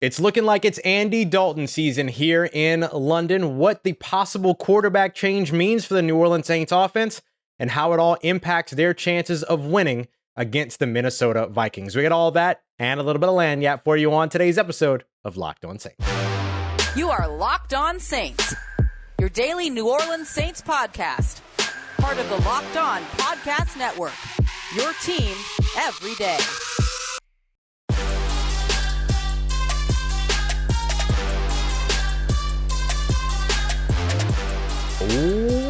It's looking like it's Andy Dalton season here in London. What the possible quarterback change means for the New Orleans Saints offense and how it all impacts their chances of winning against the Minnesota Vikings. We got all that and a little bit of lagniappe for you on today's episode of Locked On Saints. You are Locked On Saints, your daily New Orleans Saints podcast. Part of the Locked On Podcast Network, your team every day.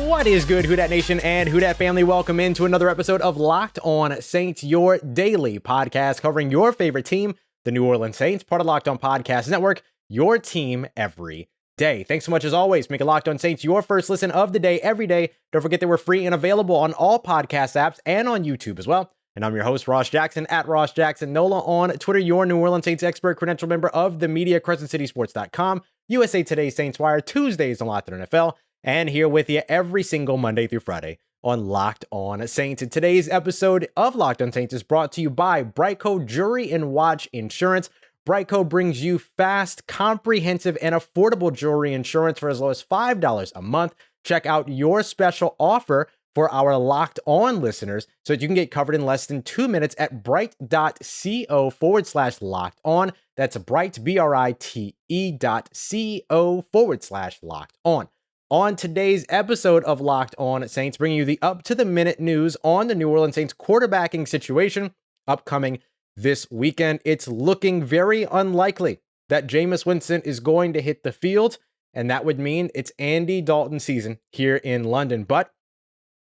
What is good, Who Dat Nation and Who Dat family? Welcome into another episode of Locked On Saints, your daily podcast covering your favorite team, the New Orleans Saints, part of Locked On Podcast Network, your team every day. Thanks so much as always. Make Locked On Saints your first listen of the day every day. Don't forget that we're free and available on all podcast apps and on YouTube as well. And I'm your host, Ross Jackson, at Ross Jackson Nola on Twitter, your New Orleans Saints expert, credential member of the media, CrescentCitySports.com, USA Today Saints Wire, Tuesdays on Locked On NFL, and here with you every single Monday through Friday on Locked On Saints. And today's episode of Locked On Saints is brought to you by Brightco Jewelry and Watch Insurance. Brightco brings you fast, comprehensive, and affordable jewelry insurance for as low as $5 a month. Check out your special offer for our Locked On listeners so that you can get covered in less than 2 minutes at bright.co/locked on. That's bright, BRITE.co/locked on. On today's episode of Locked On Saints, bringing you the up-to-the-minute news on the New Orleans Saints quarterbacking situation upcoming this weekend. It's looking very unlikely that Jameis Winston is going to hit the field, and that would mean it's Andy Dalton season here in London. But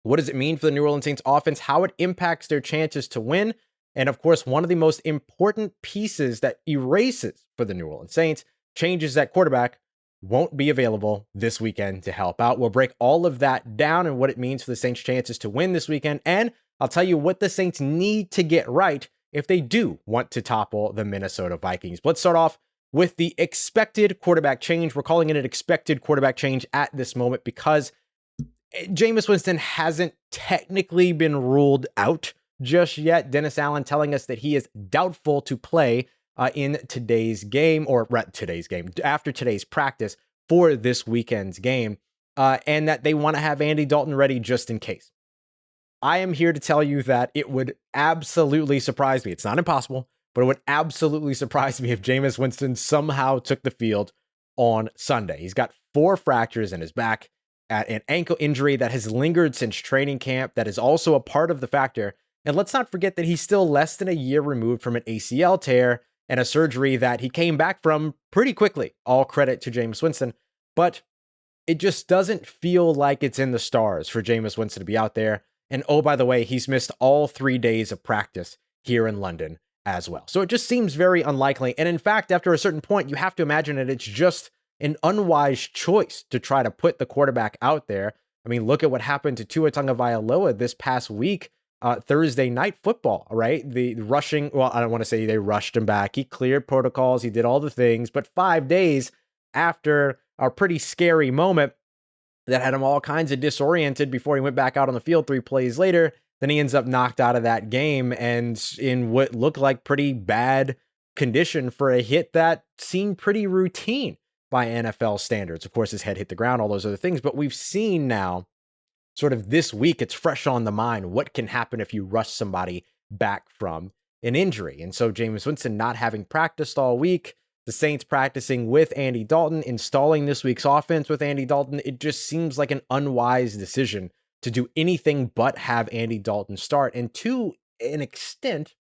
what does it mean for the New Orleans Saints offense, how it impacts their chances to win, and of course, one of the most important pieces that erases for the New Orleans Saints changes that quarterback won't be available this weekend to help out. We'll break all of that down and what it means for the Saints' chances to win this weekend. And I'll tell you what the Saints need to get right if they do want to topple the Minnesota Vikings. But let's start off with the expected quarterback change. We're calling it an expected quarterback change at this moment because Jameis Winston hasn't technically been ruled out just yet. Dennis Allen telling us that he is doubtful to play in today's game, after today's practice for this weekend's game, and that they want to have Andy Dalton ready just in case. I am here to tell you that it would absolutely surprise me. It's not impossible, but it would absolutely surprise me if Jameis Winston somehow took the field on Sunday. He's got 4 fractures in his back, an ankle injury that has lingered since training camp that is also a part of the factor. And let's not forget that he's still less than a year removed from an ACL tear and a surgery that he came back from pretty quickly. All credit to Jameis Winston. But it just doesn't feel like it's in the stars for Jameis Winston to be out there. And oh, by the way, he's missed all 3 days of practice here in London as well. So it just seems very unlikely. And in fact, after a certain point, you have to imagine that it's just an unwise choice to try to put the quarterback out there. I mean, look at what happened to Tua Tagovailoa this past week. Thursday night football, right? The rushing, well, I don't want to say they rushed him back. He cleared protocols. He did all the things, but 5 days after a pretty scary moment that had him all kinds of disoriented before he went back out on the field 3 plays later, then he ends up knocked out of that game and in what looked like pretty bad condition for a hit that seemed pretty routine by NFL standards. Of course, his head hit the ground, all those other things, but we've seen now sort of this week, it's fresh on the mind. What can happen if you rush somebody back from an injury? And so Jameis Winston not having practiced all week, the Saints practicing with Andy Dalton, installing this week's offense with Andy Dalton, it just seems like an unwise decision to do anything but have Andy Dalton start. And to an extent,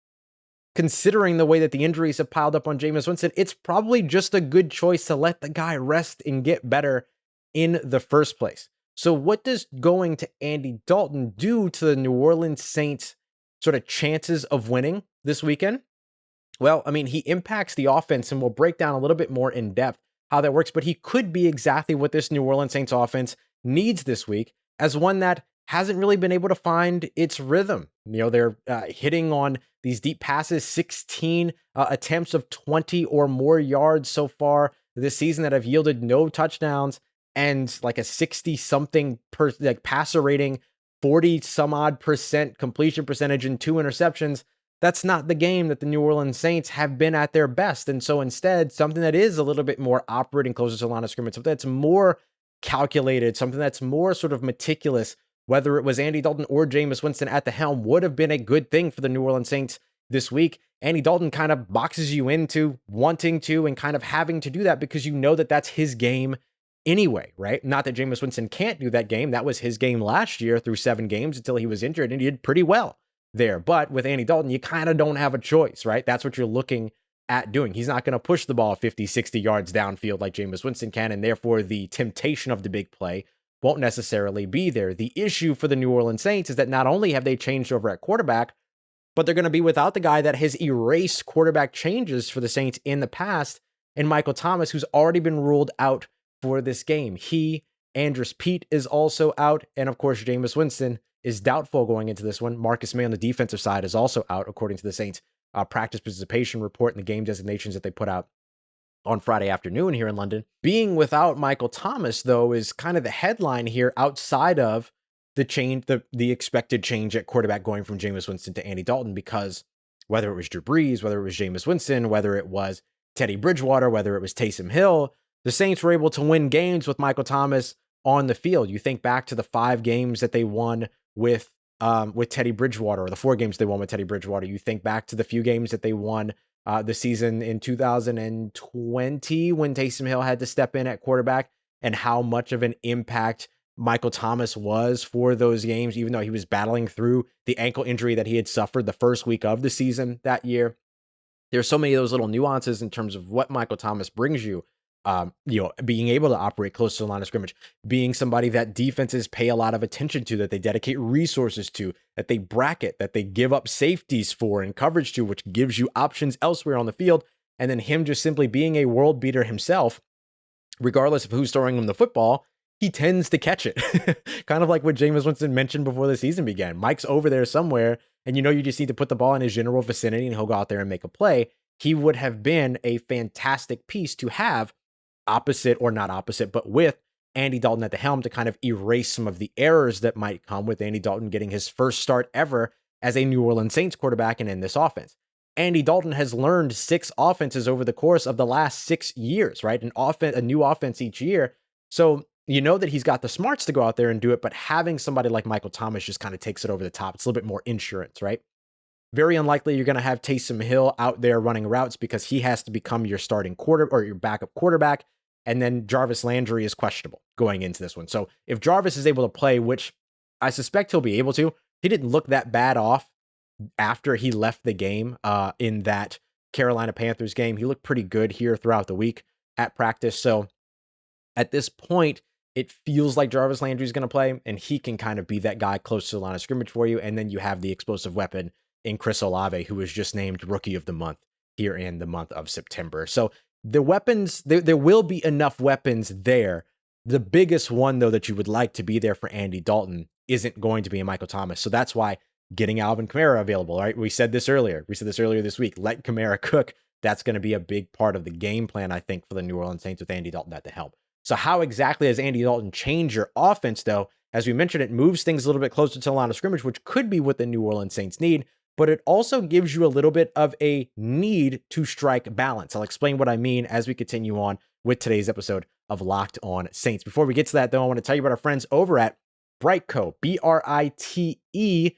considering the way that the injuries have piled up on Jameis Winston, it's probably just a good choice to let the guy rest and get better in the first place. So what does going to Andy Dalton do to the New Orleans Saints sort of chances of winning this weekend? Well, I mean, he impacts the offense, and we'll break down a little bit more in depth how that works, but he could be exactly what this New Orleans Saints offense needs this week as one that hasn't really been able to find its rhythm. You know, they're hitting on these deep passes, 16 attempts of 20 or more yards so far this season that have yielded no touchdowns, and like a 60-something passer rating, 40 some odd percent completion percentage and 2 interceptions. that's not the game that the New Orleans Saints have been at their best. And so instead, something that is a little bit more operating closer to the line of scrimmage, something that's more calculated, something that's more sort of meticulous, whether it was Andy Dalton or Jameis Winston at the helm, would have been a good thing for the New Orleans Saints this week. Andy Dalton kind of boxes you into wanting to and kind of having to do that because you know that that's his game anyway, right? Not that Jameis Winston can't do that game. That was his game last year through 7 games until he was injured, and he did pretty well there. But with Andy Dalton, you kind of don't have a choice, right? That's what you're looking at doing. He's not going to push the ball 50, 60 yards downfield like Jameis Winston can, and therefore the temptation of the big play won't necessarily be there. The issue for the New Orleans Saints is that not only have they changed over at quarterback, but they're going to be without the guy that has erased quarterback changes for the Saints in the past, and Michael Thomas, who's already been ruled out for this game. Andrus Peat is also out, and of course, Jameis Winston is doubtful going into this one. Marcus May on the defensive side is also out, according to the Saints practice participation report and the game designations that they put out on Friday afternoon here in London. Being without Michael Thomas, though, is kind of the headline here outside of the change, the expected change at quarterback going from Jameis Winston to Andy Dalton, because whether it was Drew Brees, whether it was Jameis Winston, whether it was Teddy Bridgewater, whether it was Taysom Hill, the Saints were able to win games with Michael Thomas on the field. You think back to the 5 games that they won with Teddy Bridgewater, or the 4 games they won with Teddy Bridgewater. You think back to the few games that they won the season in 2020 when Taysom Hill had to step in at quarterback, and how much of an impact Michael Thomas was for those games, even though he was battling through the ankle injury that he had suffered the first week of the season that year. There's so many of those little nuances in terms of what Michael Thomas brings you. Being able to operate close to the line of scrimmage, being somebody that defenses pay a lot of attention to, that they dedicate resources to, that they bracket, that they give up safeties for and coverage to, which gives you options elsewhere on the field. And then him just simply being a world beater himself, regardless of who's throwing him the football, he tends to catch it. Kind of like what Jameis Winston mentioned before the season began. Mike's over there somewhere, and you just need to put the ball in his general vicinity and he'll go out there and make a play. He would have been a fantastic piece to have opposite, or not opposite, but with Andy Dalton at the helm to kind of erase some of the errors that might come with Andy Dalton getting his first start ever as a New Orleans Saints quarterback and in this offense. Andy Dalton has learned 6 offenses over the course of the last 6 years, right? A new offense each year. So you know that he's got the smarts to go out there and do it, but having somebody like Michael Thomas just kind of takes it over the top. It's a little bit more insurance, right? Very unlikely you're going to have Taysom Hill out there running routes because he has to become your starting quarter or your backup quarterback. And then Jarvis Landry is questionable going into this one. So if Jarvis is able to play, which I suspect he'll be able to, he didn't look that bad off after he left the game in that Carolina Panthers game. He looked pretty good here throughout the week at practice. So at this point, it feels like Jarvis Landry is going to play, and he can kind of be that guy close to the line of scrimmage for you. And then you have the explosive weapon in Chris Olave, who was just named Rookie of the Month here in the month of September. So the weapons, there will be enough weapons there. The biggest one, though, that you would like to be there for Andy Dalton isn't going to be a Michael Thomas. So that's why getting Alvin Kamara available, right? We said this earlier this week. Let Kamara cook. That's going to be a big part of the game plan, I think, for the New Orleans Saints with Andy Dalton at the helm. So how exactly has Andy Dalton changed your offense, though? As we mentioned, it moves things a little bit closer to the line of scrimmage, which could be what the New Orleans Saints need, but it also gives you a little bit of a need to strike balance. I'll explain what I mean as we continue on with today's episode of Locked On Saints. Before we get to that, though, I want to tell you about our friends over at Brightco, BRITECO.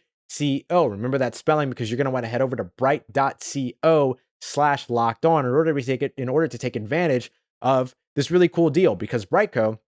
Remember that spelling, because you're going to want to head over to bright.co/locked-on in order to take advantage of this really cool deal, because Brightco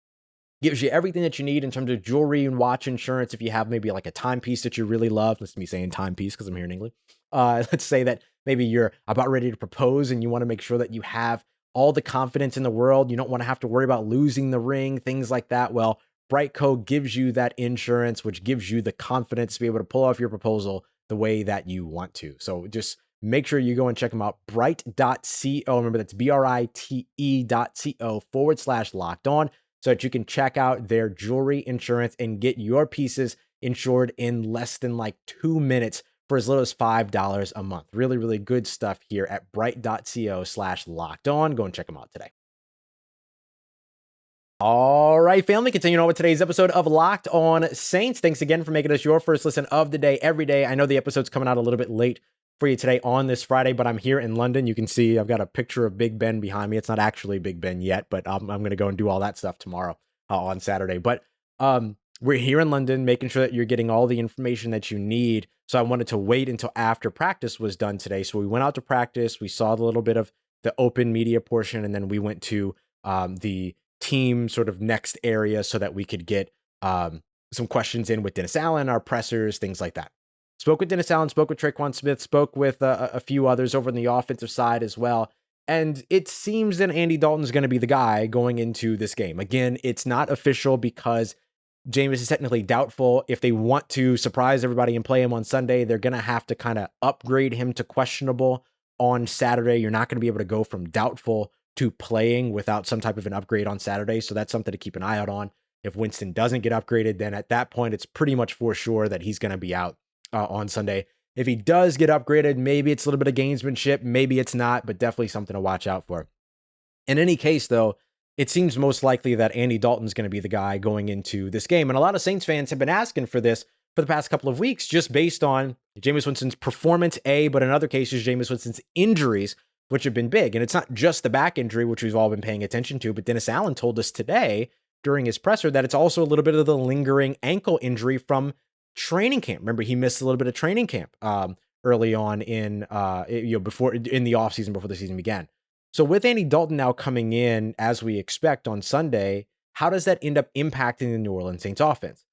gives you everything that you need in terms of jewelry and watch insurance. If you have maybe like a timepiece that you really love, listen to me saying timepiece because I'm here in England. Let's say that maybe you're about ready to propose and you want to make sure that you have all the confidence in the world. You don't want to have to worry about losing the ring, things like that. Well, Brightco gives you that insurance, which gives you the confidence to be able to pull off your proposal the way that you want to. So just make sure you go and check them out. Bright.co. Remember, that's BRITE.co/locked-on, so that you can check out their jewelry insurance and get your pieces insured in less than like 2 minutes for as little as $5 a month. Really, really good stuff here at bright.co/locked-on. Go and check them out today. All right, family, continuing on with today's episode of Locked On Saints. Thanks again for making us your first listen of the day every day. I know the episode's coming out a little bit late for you today on this Friday, but I'm here in London. You can see I've got a picture of Big Ben behind me. It's not actually Big Ben yet, but I'm going to go and do all that stuff tomorrow on Saturday. But we're here in London, making sure that you're getting all the information that you need. So I wanted to wait until after practice was done today. So we went out to practice. We saw a little bit of the open media portion, and then we went to the team sort of next area so that we could get some questions in with Dennis Allen, our pressers, things like that. Spoke with Dennis Allen, spoke with Traquan Smith, spoke with a few others over on the offensive side as well. And it seems that Andy Dalton is going to be the guy going into this game. Again, it's not official because Jameis is technically doubtful. If they want to surprise everybody and play him on Sunday, they're going to have to kind of upgrade him to questionable on Saturday. You're not going to be able to go from doubtful to playing without some type of an upgrade on Saturday. So that's something to keep an eye out on. If Winston doesn't get upgraded, then at that point, it's pretty much for sure that he's going to be out on Sunday. If he does get upgraded, maybe it's a little bit of gamesmanship, maybe it's not, but definitely something to watch out for. In any case, though, it seems most likely that Andy Dalton's going to be the guy going into this game. And a lot of Saints fans have been asking for this for the past couple of weeks, just based on Jameis Winston's performance, but in other cases, Jameis Winston's injuries, which have been big. And it's not just the back injury, which we've all been paying attention to, but Dennis Allen told us today during his presser that it's also a little bit of the lingering ankle injury from training camp. Remember, he missed a little bit of training camp early on before in the offseason before the season began. So with Andy Dalton now coming in as we expect on Sunday, how does that end up impacting the New Orleans Saints offense?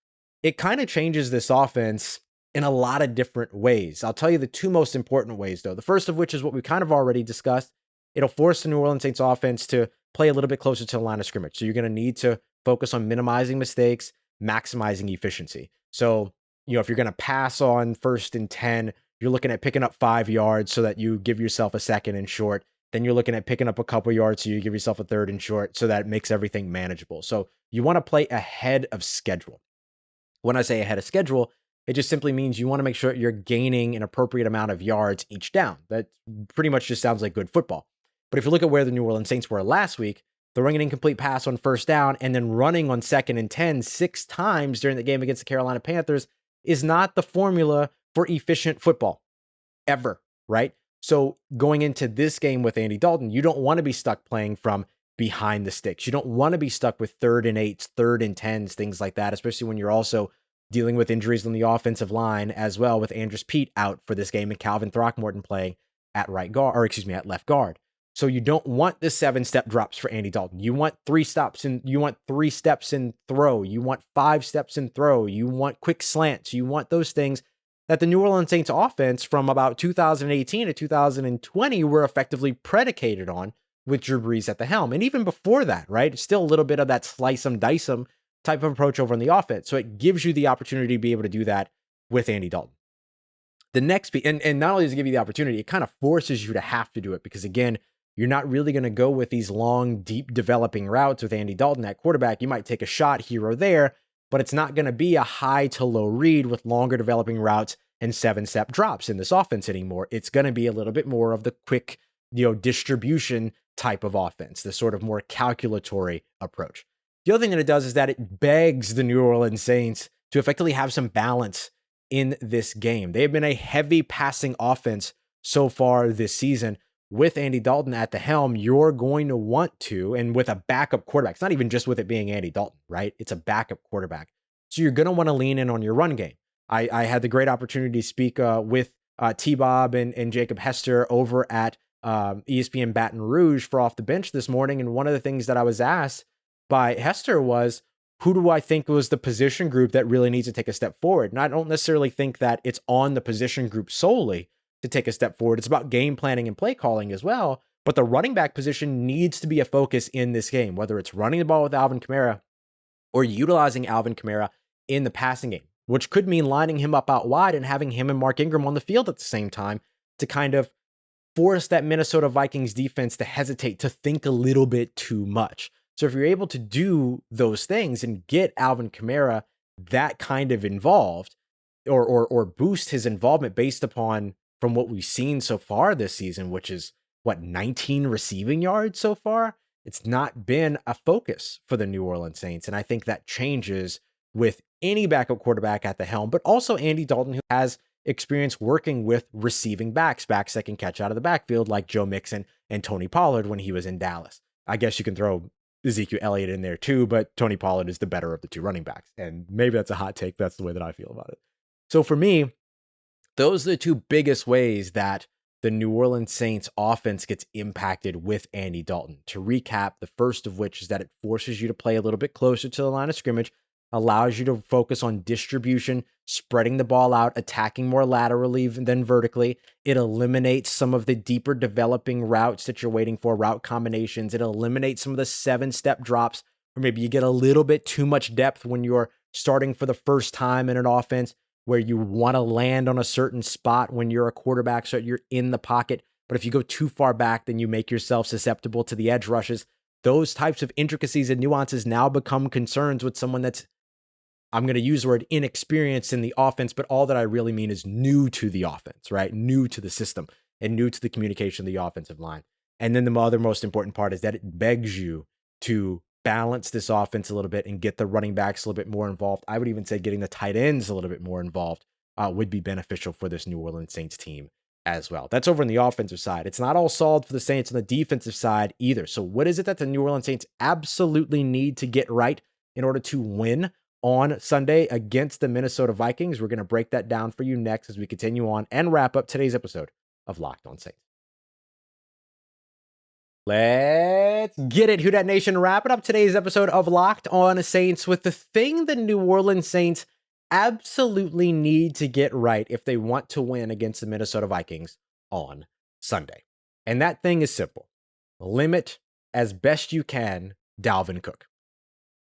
It kind of changes this offense in a lot of different ways. I'll tell you the two most important ways, though. The first of which is what we kind of already discussed. It'll force the New Orleans Saints offense to play a little bit closer to the line of scrimmage. So you're going to need to focus on minimizing mistakes, maximizing efficiency. So, if you're going to pass on 1st and 10, you're looking at picking up 5 yards so that you give yourself a 2nd and short. Then you're looking at picking up a couple yards so you give yourself a 3rd and short so that it makes everything manageable. So you want to play ahead of schedule. When I say ahead of schedule, it just simply means you want to make sure you're gaining an appropriate amount of yards each down. That pretty much just sounds like good football. But if you look at where the New Orleans Saints were last week, throwing an incomplete pass on 1st down and then running on 2nd and 10 6 times during the game against the Carolina Panthers is not the formula for efficient football ever, right? So going into this game with Andy Dalton, you don't want to be stuck playing from behind the sticks. You don't want to be stuck with 3rd and 8s, 3rd and 10s, things like that, especially when you're also dealing with injuries on the offensive line as well, with Andrus Peat out for this game and Calvin Throckmorton playing at at left guard. So you don't want the 7-step drops for Andy Dalton. You want 3 stops and you want 3 steps in throw. You want 5 steps in throw. You want quick slants. You want those things that the New Orleans Saints offense from about 2018 to 2020 were effectively predicated on with Drew Brees at the helm. And even before that, right? It's still a little bit of that slice 'em, dice 'em type of approach over on the offense. So it gives you the opportunity to be able to do that with Andy Dalton. The next, and not only does it give you the opportunity, it kind of forces you to have to do it because, again, you're not really going to go with these long, deep developing routes with Andy Dalton at quarterback. You might take a shot here or there, but it's not going to be a high to low read with longer developing routes and 7-step drops in this offense anymore. It's going to be a little bit more of the quick, distribution type of offense, the sort of more calculatory approach. The other thing that it does is that it begs the New Orleans Saints to effectively have some balance in this game. They have been a heavy passing offense so far this season. With Andy Dalton at the helm, you're going to want to, and with a backup quarterback, it's not even just with it being Andy Dalton, right? It's a backup quarterback. So you're going to want to lean in on your run game. I had the great opportunity to speak with T-Bob and Jacob Hester over at ESPN Baton Rouge for Off the Bench this morning. And one of the things that I was asked by Hester was, who do I think was the position group that really needs to take a step forward? And I don't necessarily think that it's on the position group solely to take a step forward. It's about game planning and play calling as well. But the running back position needs to be a focus in this game, whether it's running the ball with Alvin Kamara or utilizing Alvin Kamara in the passing game, which could mean lining him up out wide and having him and Mark Ingram on the field at the same time to kind of force that Minnesota Vikings defense to hesitate, to think a little bit too much. So if you're able to do those things and get Alvin Kamara that kind of involved or boost his involvement based upon from what we've seen so far this season, which is 19 receiving yards so far. It's not been a focus for the New Orleans Saints. And I think that changes with any backup quarterback at the helm, but also Andy Dalton, who has experience working with receiving backs that can catch out of the backfield like Joe Mixon and Tony Pollard when he was in Dallas. I guess you can throw Ezekiel Elliott in there too, but Tony Pollard is the better of the two running backs. And maybe that's a hot take. That's the way that I feel about it. So for me, those are the two biggest ways that the New Orleans Saints offense gets impacted with Andy Dalton. To recap, the first of which is that it forces you to play a little bit closer to the line of scrimmage, allows you to focus on distribution, spreading the ball out, attacking more laterally than vertically. It eliminates some of the deeper developing routes that you're waiting for, route combinations. It eliminates some of the 7-step drops, or maybe you get a little bit too much depth when you're starting for the first time in an offense where you want to land on a certain spot when you're a quarterback so you're in the pocket. But if you go too far back, then you make yourself susceptible to the edge rushes. Those types of intricacies and nuances now become concerns with someone that's, I'm going to use the word inexperienced in the offense, but all that I really mean is new to the offense, right? New to the system and new to the communication of the offensive line. And then the other most important part is that it begs you to balance this offense a little bit and get the running backs a little bit more involved. I would even say getting the tight ends a little bit more involved would be beneficial for this New Orleans Saints team as well. That's over on the offensive side. It's not all solid for the Saints on the defensive side either. So what is it that the New Orleans Saints absolutely need to get right in order to win on Sunday against the Minnesota Vikings? We're going to break that down for you next as we continue on and wrap up today's episode of Locked On Saints. Let's get it, Who Dat Nation. Wrapping up today's episode of Locked On Saints with the thing the New Orleans Saints absolutely need to get right if they want to win against the Minnesota Vikings on Sunday. And that thing is simple. Limit as best you can Dalvin Cook.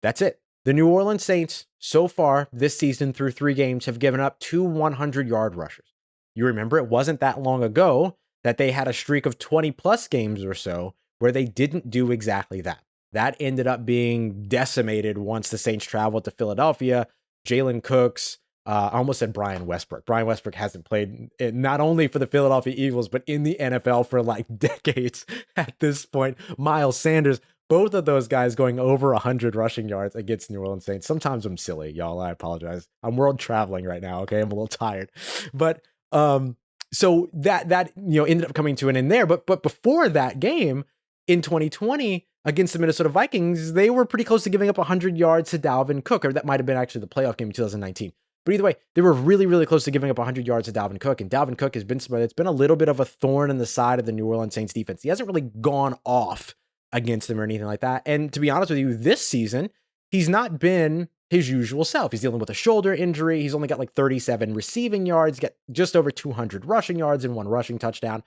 That's it. The New Orleans Saints, so far this season through 3 games, have given up 2 100-yard rushers. You remember it wasn't that long ago that they had a streak of 20-plus games or so where they didn't do exactly that. That ended up being decimated once the Saints traveled to Philadelphia. Jalen Cooks, I almost said Brian Westbrook. Brian Westbrook hasn't played not only for the Philadelphia Eagles, but in the NFL for like decades at this point. Miles Sanders, both of those guys going over 100 rushing yards against New Orleans Saints. Sometimes I'm silly, y'all. I apologize. I'm world traveling right now, okay? I'm a little tired. But so that ended up coming to an end there. But before that game, in 2020 against the Minnesota Vikings, they were pretty close to giving up 100 yards to Dalvin Cook, or that might have been actually the playoff game in 2019. But either way, they were really, really close to giving up 100 yards to Dalvin Cook, and Dalvin Cook has been somebody that's been a little bit of a thorn in the side of the New Orleans Saints defense. He hasn't really gone off against them or anything like that. And to be honest with you, this season, he's not been his usual self. He's dealing with a shoulder injury. He's only got like 37 receiving yards, got just over 200 rushing yards and 1 rushing touchdown.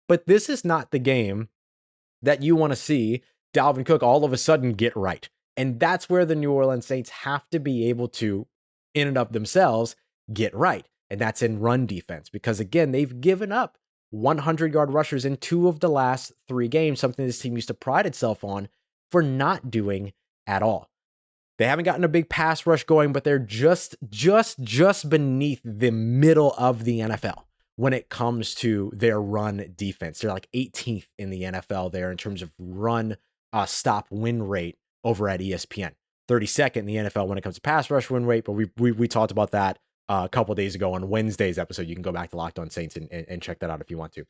But this is not the game that you want to see Dalvin Cook all of a sudden get right. And that's where the New Orleans Saints have to be able to, in and of themselves, get right. And that's in run defense. Because again, they've given up 100-yard rushers in 2 of the last 3 games, something this team used to pride itself on for not doing at all. They haven't gotten a big pass rush going, but they're just beneath the middle of the NFL when it comes to their run defense. They're like 18th in the NFL there in terms of run stop win rate over at ESPN. 32nd in the NFL when it comes to pass rush win rate, but we talked about that a couple of days ago on Wednesday's episode. You can go back to Locked On Saints and check that out if you want to.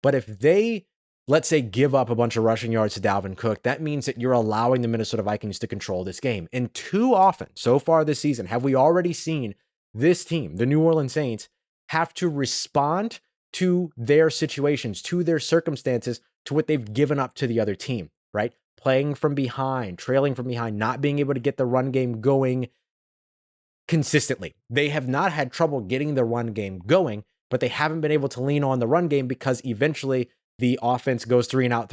But if they, let's say, give up a bunch of rushing yards to Dalvin Cook, that means that you're allowing the Minnesota Vikings to control this game. And too often, so far this season, have we already seen this team, the New Orleans Saints, have to respond to their situations, to their circumstances, to what they've given up to the other team, right? Playing from behind, trailing from behind, not being able to get the run game going consistently. They have not had trouble getting the run game going, but they haven't been able to lean on the run game because eventually the offense goes 3 and out,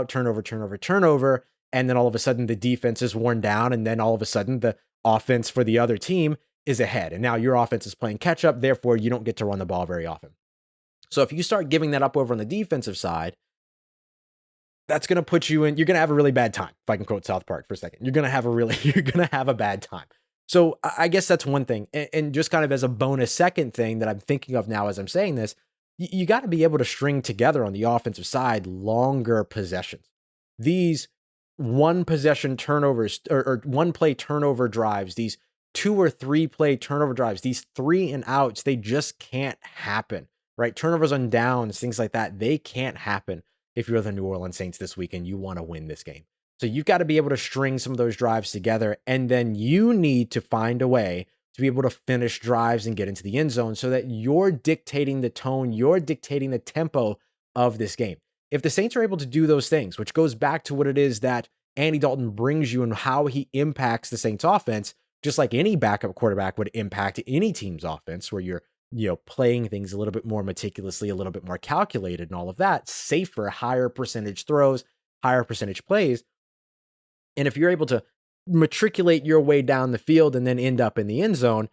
turnover, and then all of a sudden the defense is worn down, and then all of a sudden the offense for the other team is ahead. And now your offense is playing catch up, therefore you don't get to run the ball very often. So if you start giving that up over on the defensive side, that's going to put you in, you're going to have a really bad time. If I can quote South Park for a second, you're going to have a bad time. So I guess that's one thing. And just kind of as a bonus second thing that I'm thinking of now as I'm saying this, you got to be able to string together on the offensive side longer possessions. These 1 possession turnovers or 1 play turnover drives, these 2 or 3 play turnover drives, these 3 and outs, they just can't happen, right? Turnovers on downs, things like that, they can't happen if you're the New Orleans Saints this week and you want to win this game. So you've got to be able to string some of those drives together, and then you need to find a way to be able to finish drives and get into the end zone so that you're dictating the tone, you're dictating the tempo of this game. If the Saints are able to do those things, which goes back to what it is that Andy Dalton brings you and how he impacts the Saints offense, just like any backup quarterback would impact any team's offense, where you're, playing things a little bit more meticulously, a little bit more calculated and all of that, safer, higher percentage throws, higher percentage plays. And if you're able to matriculate your way down the field and then end up in the end zone,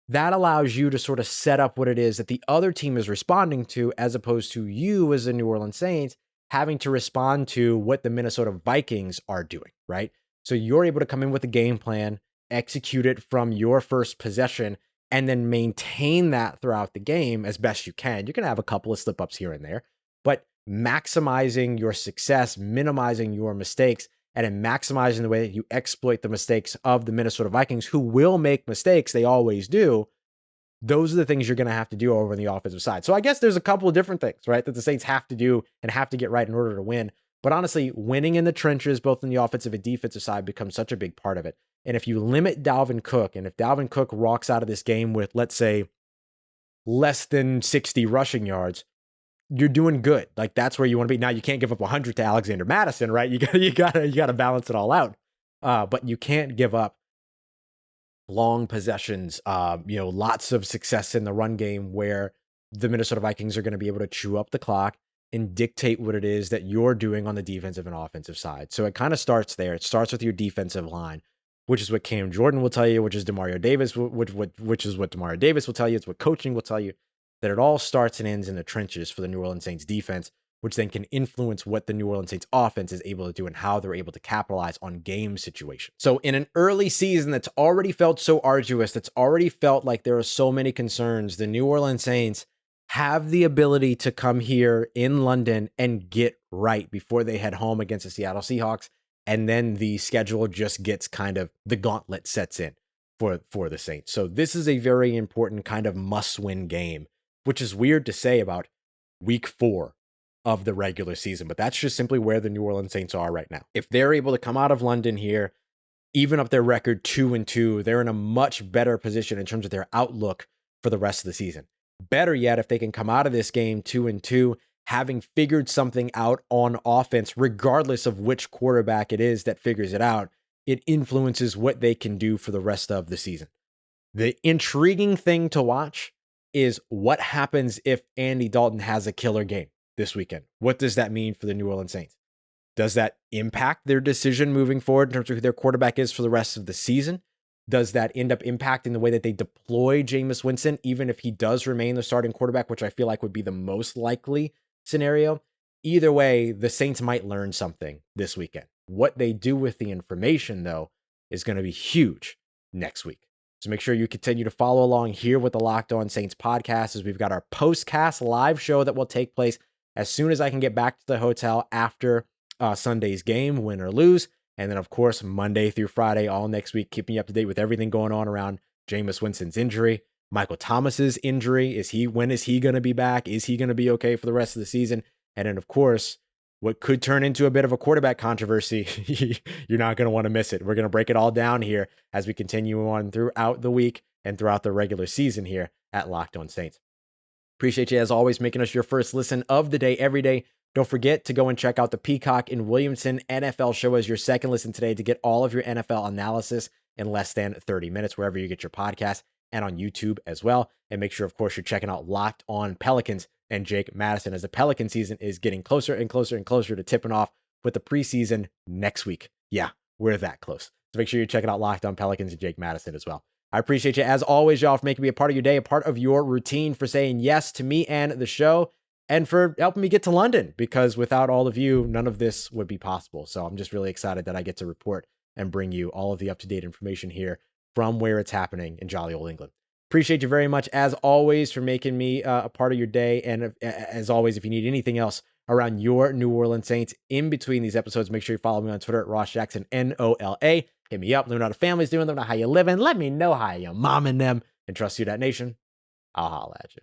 that allows you to sort of set up what it is that the other team is responding to, as opposed to you as the New Orleans Saints having to respond to what the Minnesota Vikings are doing, right? So you're able to come in with a game plan, execute it from your first possession, and then maintain that throughout the game as best you can. You're going to have a couple of slip-ups here and there, but maximizing your success, minimizing your mistakes, and in maximizing the way that you exploit the mistakes of the Minnesota Vikings, who will make mistakes, they always do. Those are the things you're going to have to do over on the offensive side. So I guess there's a couple of different things, right, that the Saints have to do and have to get right in order to win. But honestly, winning in the trenches, both in the offensive and defensive side, becomes such a big part of it. And if you limit Dalvin Cook, and if Dalvin Cook rocks out of this game with, let's say, less than 60 rushing yards, you're doing good. Like, that's where you want to be. Now, you can't give up 100 to Alexander Mattison, right? You gotta balance it all out. But you can't give up long possessions, lots of success in the run game where the Minnesota Vikings are going to be able to chew up the clock and dictate what it is that you're doing on the defensive and offensive side. So it kind of starts there. It starts with your defensive line, which is what Cam Jordan will tell you, which is Demario Davis, which is what Demario Davis will tell you. It's what coaching will tell you, that it all starts and ends in the trenches for the New Orleans Saints defense, which then can influence what the New Orleans Saints offense is able to do and how they're able to capitalize on game situations. So in an early season that's already felt so arduous, that's already felt like there are so many concerns, the New Orleans Saints have the ability to come here in London and get right before they head home against the Seattle Seahawks. And then the schedule just gets kind of, the gauntlet sets in for the Saints. So this is a very important kind of must-win game, which is weird to say about week 4 of the regular season, but that's just simply where the New Orleans Saints are right now. If they're able to come out of London here, even up their record 2-2, they're in a much better position in terms of their outlook for the rest of the season. Better yet, if they can come out of this game 2-2, having figured something out on offense, regardless of which quarterback it is that figures it out, it influences what they can do for the rest of the season. The intriguing thing to watch is what happens if Andy Dalton has a killer game this weekend. What does that mean for the New Orleans Saints? Does that impact their decision moving forward in terms of who their quarterback is for the rest of the season? Does that end up impacting the way that they deploy Jameis Winston, even if he does remain the starting quarterback, which I feel like would be the most likely scenario? Either way, the Saints might learn something this weekend. What they do with the information, though, is going to be huge next week. So make sure you continue to follow along here with the Locked On Saints podcast, as we've got our postcast live show that will take place as soon as I can get back to the hotel after Sunday's game, win or lose. And then, of course, Monday through Friday, all next week, keeping you up to date with everything going on around Jameis Winston's injury, Michael Thomas's injury. When is he going to be back? Is he going to be okay for the rest of the season? And then, of course, what could turn into a bit of a quarterback controversy. You're not going to want to miss it. We're going to break it all down here as we continue on throughout the week and throughout the regular season here at Locked On Saints. Appreciate you, as always, making us your first listen of the day every day. Don't forget to go and check out the Peacock and Williamson NFL show as your second listen today to get all of your NFL analysis in less than 30 minutes, wherever you get your podcast, and on YouTube as well. And make sure, of course, you're checking out Locked On Pelicans and Jake Madison, as the Pelican season is getting closer and closer and closer to tipping off with the preseason next week. Yeah, we're that close. So make sure you're checking out Locked On Pelicans and Jake Madison as well. I appreciate you, as always, y'all, for making me a part of your day, a part of your routine, for saying yes to me and the show, and for helping me get to London, because without all of you, none of this would be possible. So I'm just really excited that I get to report and bring you all of the up-to-date information here from where it's happening in jolly old England. Appreciate you very much, as always, for making me a part of your day. And as always, if you need anything else around your New Orleans Saints in between these episodes, make sure you follow me on Twitter at Ross Jackson, NOLA. Hit me up. Let me know how the family's doing. Let me know how you living. Let me know how your mom and them. And trust you, that nation. I'll holla at you.